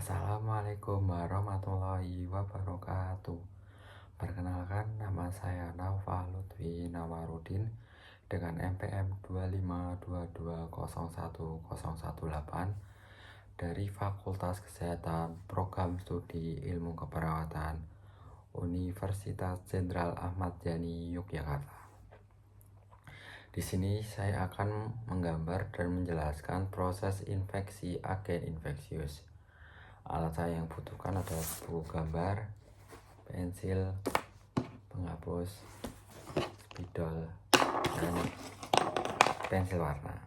Assalamualaikum warahmatullahi wabarakatuh. Perkenalkan, nama saya Naufal Lutfi Nawarudin dengan NPM 252201018 dari Fakultas Kesehatan Program Studi Ilmu Keperawatan Universitas Jenderal Ahmad Yani Yogyakarta. Di sini saya akan menggambar dan menjelaskan proses infeksi agen infeksius. Alat saya yang butuhkan adalah buku gambar, pensil, penghapus, spidol, dan pensil warna.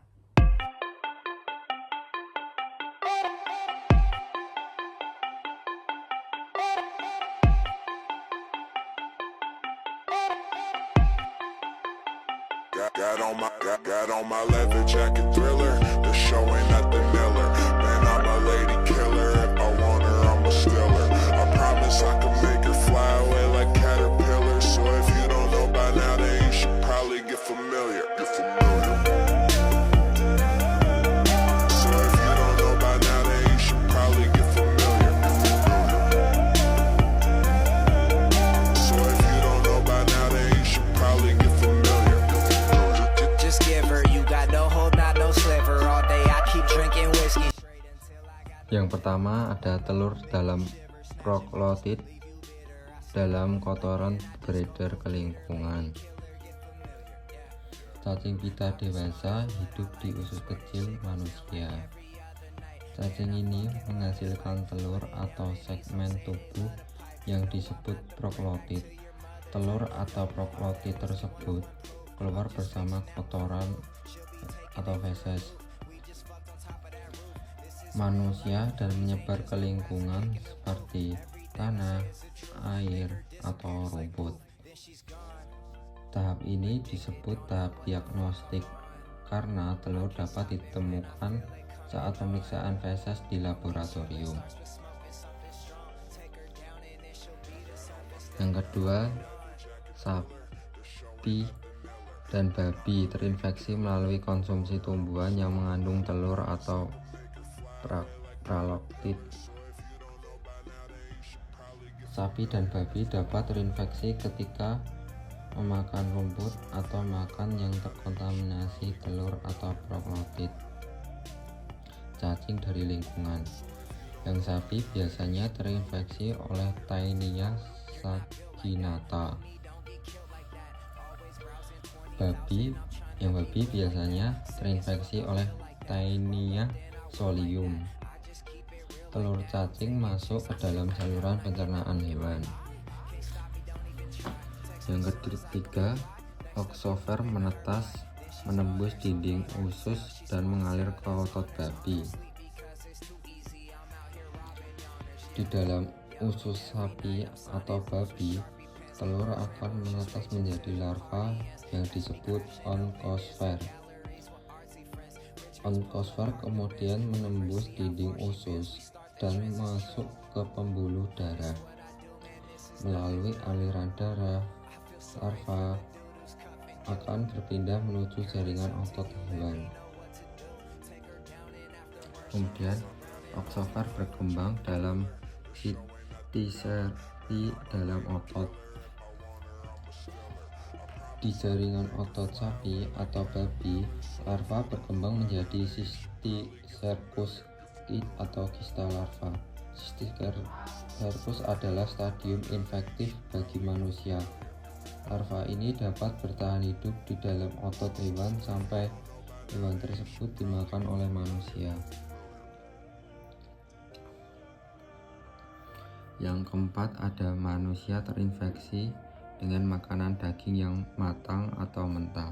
Got on my leather jacket Thriller. The show ain't nothing Miller. Man, I'm a lady killer. If I want her, I'ma steal her. I promise I can make her fly away like caterpillars. So if you don't know by now, then you should probably get familiar. So if you don't know by now, then you should probably get familiar. So if you don't know by now, then you should probably get familiar. Just give her, you got no hold, not no sliver. All day I keep drinking whiskey. Yang pertama ada telur dalam proklotid dalam kotoran beredar ke lingkungan. Cacing pita dewasa hidup di usus kecil manusia. Cacing ini menghasilkan telur atau segmen tubuh yang disebut proklotid. Telur atau proklotid tersebut keluar bersama kotoran atau feses manusia dan menyebar ke lingkungan seperti tanah, air, atau rumput. Tahap ini disebut tahap diagnostik karena telur dapat ditemukan saat pemeriksaan feses di laboratorium. Yang kedua, sapi dan babi terinfeksi melalui konsumsi tumbuhan yang mengandung telur atau praloktid. Sapi dan babi dapat terinfeksi ketika memakan rumput atau makan yang terkontaminasi telur atau proklotid cacing dari lingkungan. Yang sapi biasanya terinfeksi oleh Taenia saginata. Babi biasanya terinfeksi oleh Taenia solium. Telur cacing masuk ke dalam saluran pencernaan hewan. Yang ketiga, oxover menetas, menembus dinding usus dan mengalir ke otot babi. Di dalam usus sapi atau babi, telur akan menetas menjadi larva yang disebut onkosfer. Onkosfer kemudian menembus dinding usus dan masuk ke pembuluh darah. Melalui aliran darah, larva akan berpindah menuju jaringan otot hewan. Kemudian, oxover berkembang dalam sitiseri dalam otot. Di jaringan otot sapi atau babi, larva berkembang menjadi cysticercus atau kista larva. Cysticercus adalah stadium infektif bagi manusia. Larva ini dapat bertahan hidup di dalam otot hewan sampai hewan tersebut dimakan oleh manusia. Yang keempat, ada manusia terinfeksi dengan makanan daging yang matang atau mentah.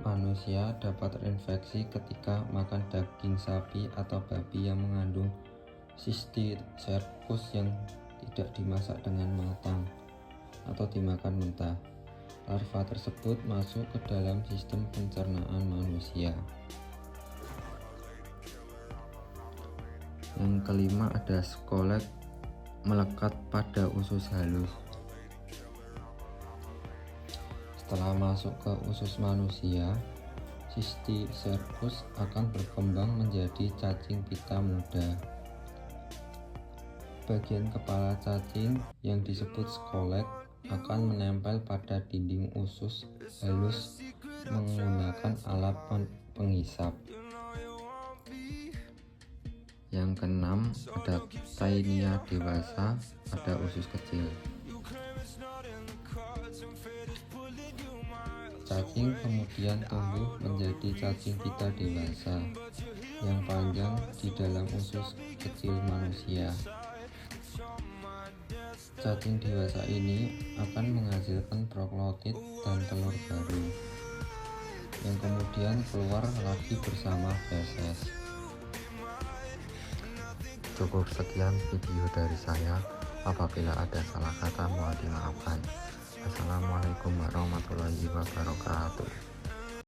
Manusia dapat terinfeksi ketika makan daging sapi atau babi yang mengandung Cysticercus yang tidak dimasak dengan matang atau dimakan mentah. Larva tersebut masuk ke dalam sistem pencernaan manusia. Yang kelima, ada scolet melekat pada usus halus. Setelah masuk ke usus manusia, Cysticercus akan berkembang menjadi cacing pita muda. Bagian kepala cacing yang disebut skolet akan menempel pada dinding usus halus menggunakan alat penghisap. Yang keenam, ada Taenia dewasa pada usus kecil. Cacing kemudian tumbuh menjadi cacing pita dewasa yang panjang di dalam usus kecil manusia. Cacing dewasa ini akan menghasilkan proklotit dan telur baru yang kemudian keluar lagi bersama feses. Cukup sekian video dari saya. Apabila ada salah kata mohon dimaafkan. Assalamualaikum warahmatullahi wabarakatuh.